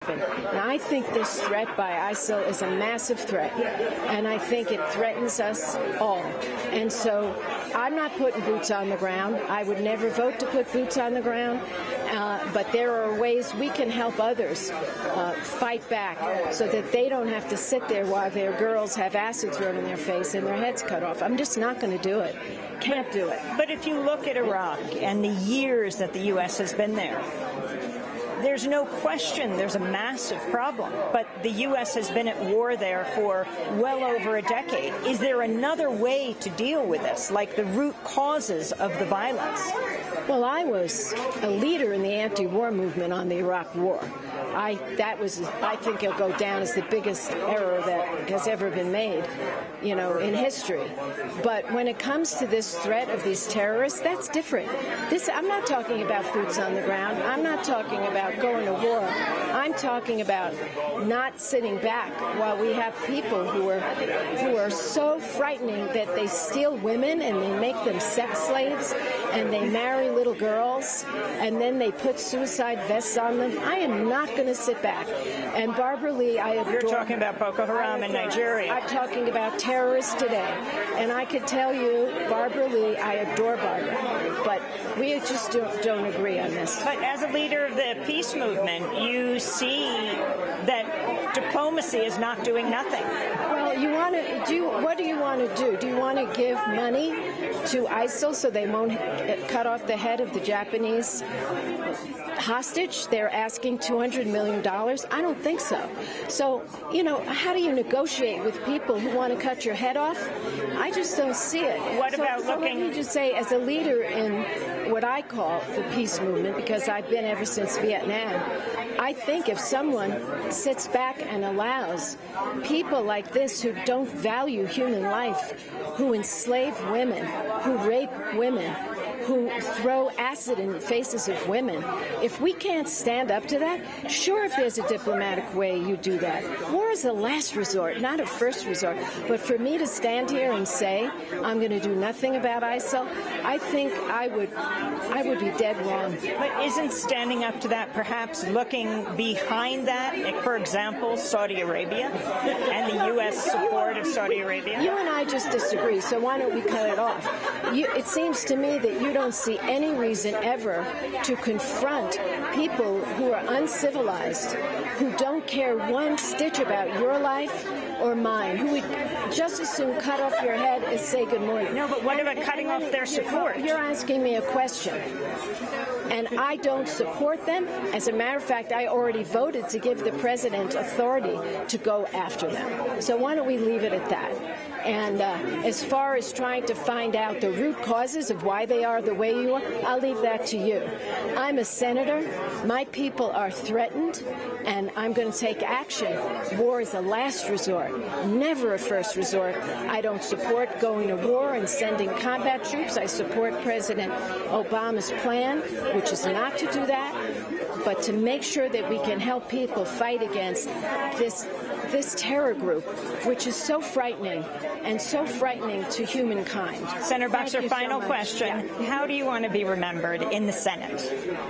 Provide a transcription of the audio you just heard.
And I think this threat by ISIL is a massive threat, and I think it threatens us all. And so I'm not putting boots on the ground. I would never vote to put boots on the ground, but there are ways we can help others fight back so that they don't have to sit there while their girls have acid thrown in their face and their heads cut off. I'm just not going to do it. Can't do it. But if you look at Iraq and the years that the U.S. has been there, there's no question there's a massive problem, but the U.S. has been at war there for well over a decade. Is there another way to deal with this, like the root causes of the violence? Well, I was a leader in the anti-war movement on the Iraq War. I think it'll go down as the biggest error that has ever been made, in history. But when it comes to this threat of these terrorists, that's different. I'm not talking about boots on the ground. I'm not talking about going to war. I'm talking about not sitting back while we have people who are so frightening that they steal women and they make them sex slaves and they marry little girls and then they put suicide vests on them. I am not going to sit back. And Barbara Lee, I adore. You're talking about Boko Haram in Nigeria. I'm talking about terrorists today. And I could tell you, Barbara Lee, I adore Barbara. But we just don't agree on this. But as a leader of the peace movement, you see that diplomacy is not doing nothing. Well, what do you want to do? Do you want to give money to ISIL so they won't cut off the head of the Japanese hostage? They're asking $200 million. I don't think so. So, how do you negotiate with people who want to cut your head off? I just don't see it. What about looking? Let me just say, as a leader in what I call the peace movement, because I've been ever since Vietnam, I think if someone sits back and allows people like this who don't value human life, who enslave women, who rape women, who throw acid in the faces of women, if we can't stand up to that, sure, if there's a diplomatic way, you do that. War is a last resort, not a first resort. But for me to stand here and say I'm going to do nothing about ISIL, I think I would be dead wrong. But isn't standing up to that perhaps looking behind that, for example, Saudi Arabia and the U.S. support of Saudi Arabia? You and I just disagree, so why don't we cut it off? It seems to me that you don't see any reason ever to confront people who are uncivilized, who don't care one stitch about your life or mine, who would just as soon cut off your head as say good morning. No, but what about cutting off their support? You're asking me a question. And I don't support them. As a matter of fact, I already voted to give the president authority to go after them. So why don't we leave it at that? And as far as trying to find out the root causes of why they are the way you are, I'll leave that to you. I'm a senator. My people are threatened, and I'm going to take action. War is a last resort, never a first resort. I don't support going to war and sending combat troops. I support President Obama's plan, which is not to do that, but to make sure that we can help people fight against this terror group, which is so frightening and so frightening to humankind. Senator Boxer, final question. Yeah. How do you want to be remembered in the Senate?